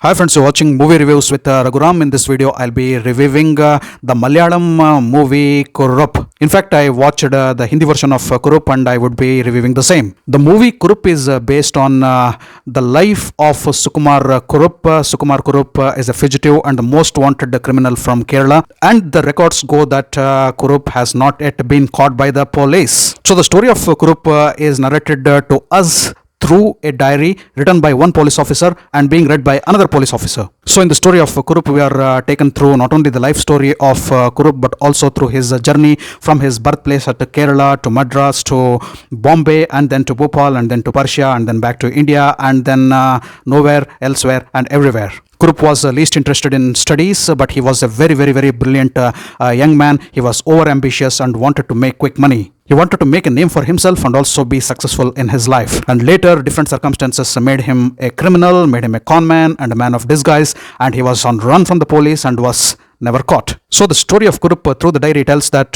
Hi friends, you're watching movie reviews with Raghuram. In this video, I'll be reviewing the Malayalam movie Kurup. In fact, I watched the Hindi version of Kurup and I would be reviewing the same. The movie Kurup is based on the life of Sukumar Kurup. Sukumar Kurup is a fugitive and the most wanted criminal from Kerala. And the records go that Kurup has not yet been caught by the police. So the story of Kurup is narrated to us through a diary written by one police officer and being read by another police officer. So in the story of Kurup, we are taken through not only the life story of Kurup but also through his journey from his birthplace at Kerala to Madras to Bombay and then to Bhopal and then to Persia and then back to India and then nowhere, elsewhere and everywhere. Kurup was least interested in studies, but he was a very brilliant young man. He was over ambitious and wanted to make quick money. He wanted to make a name for himself and also be successful in his life. And later, different circumstances made him a criminal, made him a con man and a man of disguise, and he was on run from the police and was never caught. So the story of Kurup through the diary tells that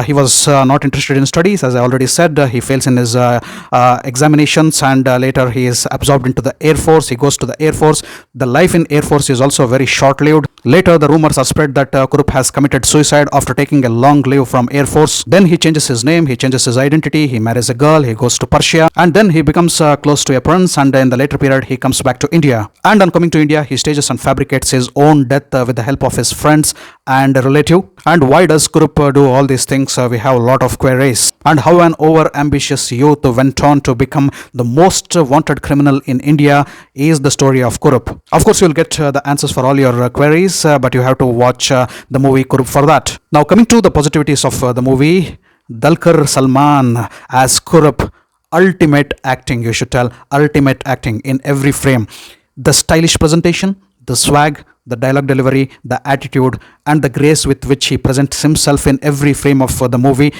he was not interested in studies. As I already said, he fails in his examinations and later he is absorbed into the Air Force. He goes to the Air Force. The life in Air Force is also very short-lived. Later, the rumors are spread that Kurup has committed suicide after taking a long leave from Air Force. Then he changes his name, he changes his identity, he marries a girl, he goes to Persia, and then he becomes close to a prince, and in the later period, he comes back to India. And on coming to India, he stages and fabricates his own death with the help of his friends and a relative. And why does Kurup do all these things? We have a lot of queries. And how an over-ambitious youth went on to become the most wanted criminal in India is the story of Kurup. Of course, you'll get the answers for all your queries, but you have to watch the movie Kurup for that. Now, coming to the positivities of the movie, Dulquer Salmaan as Kurup, ultimate acting, you should tell, ultimate acting in every frame. The stylish presentation, the swag, the dialogue delivery, the attitude, and the grace with which he presents himself in every frame of the movie.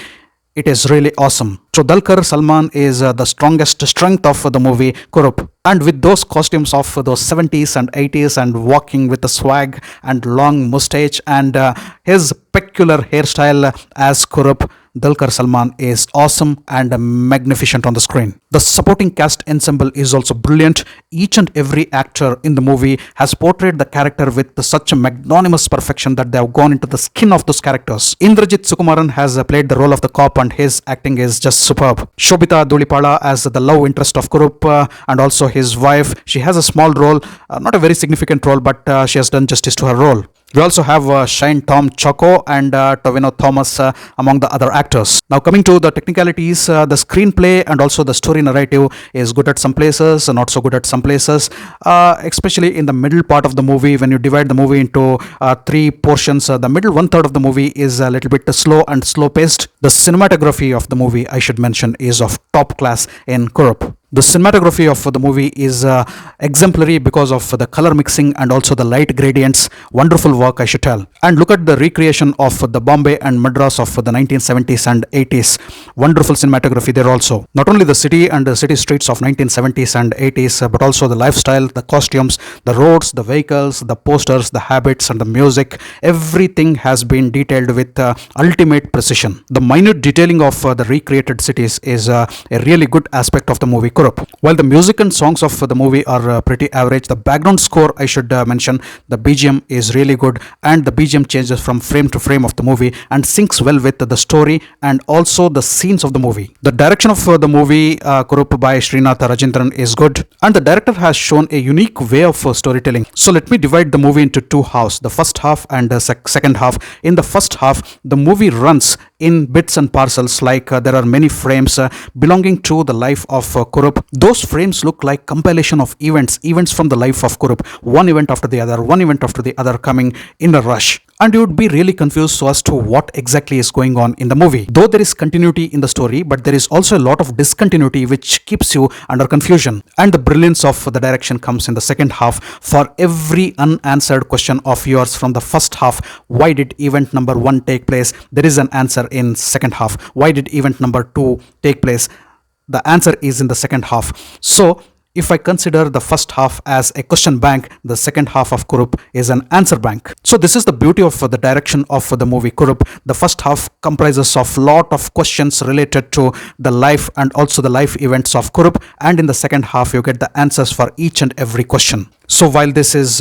It is really awesome. So Dulquer Salmaan is the strongest strength of the movie Kurup. And with those costumes of those 70s and 80s and walking with the swag and long mustache and his peculiar hairstyle as Kurup, Dulquer Salmaan is awesome and magnificent on the screen. The supporting cast ensemble is also brilliant. Each and every actor in the movie has portrayed the character with such a magnanimous perfection that they have gone into the skin of those characters. Indrajit Sukumaran has played the role of the cop and his acting is just superb. Shobita Dhulipala as the love interest of Kurup and also his wife. She has a small role, not a very significant role, but she has done justice to her role. We also have Shine Tom Choco and Tovino Thomas among the other actors. Now coming to the technicalities, the screenplay and also the story narrative is good at some places, not so good at some places, especially in the middle part of the movie. When you divide the movie into three portions, the middle 1/3 of the movie is a little bit slow and slow paced. The cinematography of the movie, I should mention, is of top class in Kurup. The cinematography of the movie is exemplary because of the color mixing and also the light gradients. Wonderful work, I should tell. And look at the recreation of the Bombay and Madras of the 1970s and 80s. Wonderful cinematography there also. Not only the city and the city streets of 1970s and 80s, but also the lifestyle, the costumes, the roads, the vehicles, the posters, the habits and the music. Everything has been detailed with ultimate precision. The minute detailing of the recreated cities is a really good aspect of the movie Kurup. While the music and songs of the movie are pretty average, the background score, I should mention, the BGM is really good and the BGM changes from frame to frame of the movie and syncs well with the story and also the scenes of the movie. The direction of the movie Kurup by Srinath Rajendran is good and the director has shown a unique way of storytelling. So let me divide the movie into two halves, the first half and the second half. In the first half, the movie runs in bits and parcels, like there are many frames belonging to the life of Kurup. Those frames look like compilation of events from the life of Kurup, one event after the other coming in a rush. And you would be really confused as to what exactly is going on in the movie. Though there is continuity in the story, but there is also a lot of discontinuity which keeps you under confusion. And the brilliance of the direction comes in the second half. For every unanswered question of yours from the first half, why did event number 1 take place? There is an answer in second half. Why did event number 2 take place? The answer is in the second half. So If I consider the first half as a question bank, the second half of Kurup is an answer bank. So this is the beauty of the direction of the movie Kurup. The first half comprises of lot of questions related to the life and also the life events of Kurup, and in the second half you get the answers for each and every question. So while this is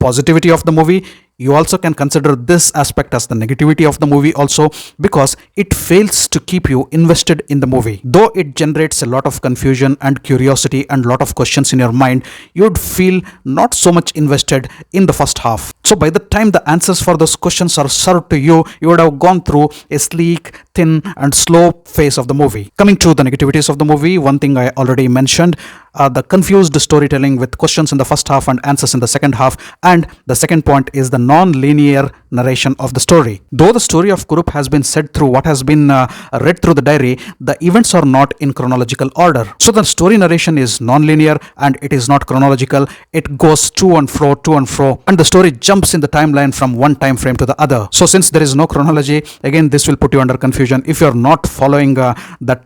positivity of the movie, you also can consider this aspect as the negativity of the movie also, because it fails to keep you invested in the movie. Though it generates a lot of confusion and curiosity and lot of questions in your mind, you'd feel not so much invested in the first half. So by the time the answers for those questions are served to you, you would have gone through a sleek, thin and slow phase of the movie. Coming to the negativities of the movie, one thing I already mentioned, the confused storytelling with questions in the first half and answers in the second half, and the second point is the non-linear narration of the story. Though the story of Kurup has been said through what has been read through the diary, the events are not in chronological order. So the story narration is non-linear and it is not chronological. It goes to and fro, and the story jumps in the timeline from one time frame to the other. So since there is no chronology, again this will put you under confusion. If you're not following the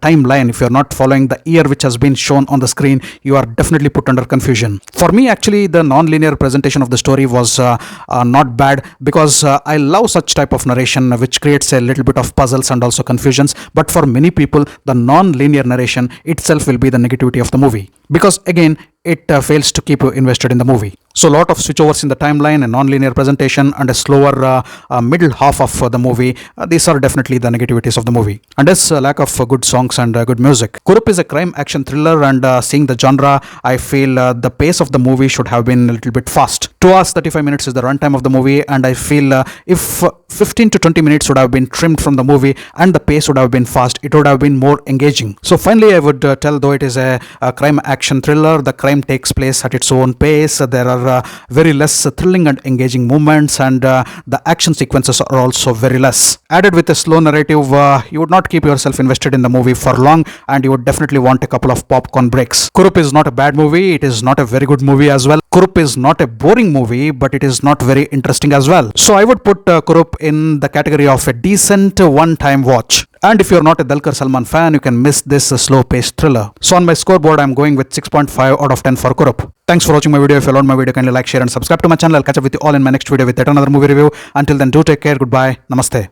timeline, if you're not following the year which has been shown on the screen, you are definitely put under confusion. For me, actually, the non-linear presentation of the story was not bad, because I love such type of narration which creates a little bit of puzzles and also confusions. But for many people, the non-linear narration itself will be the negativity of the movie, because again it fails to keep you invested in the movie. So a lot of switchovers in the timeline, a non-linear presentation and a slower middle half of the movie, these are definitely the negativities of the movie. And this lack of good songs and good music. Kurup is a crime action thriller, and seeing the genre, I feel the pace of the movie should have been a little bit fast. 2 hours 35 minutes is the runtime of the movie, and I feel if 15 to 20 minutes would have been trimmed from the movie and the pace would have been fast, it would have been more engaging. So finally I would tell, though it is a crime action thriller, the crime takes place at its own pace. There are very less thrilling and engaging moments, and the action sequences are also very less. Added with a slow narrative, you would not keep yourself invested in the movie for long, and you would definitely want a couple of popcorn breaks. Kurup is not a bad movie, it is not a very good movie as well. Kurup is not a boring movie, but it is not very interesting as well. So I would put Kurup in the category of a decent one-time watch. And if you're not a Dulquer Salmaan fan, you can miss this slow-paced thriller. So on my scoreboard, I'm going with 6.5 out of 10 for Kurup. Thanks for watching my video. If you loved my video, kindly like, share and subscribe to my channel. I'll catch up with you all in my next video with yet another movie review. Until then, do take care. Goodbye. Namaste.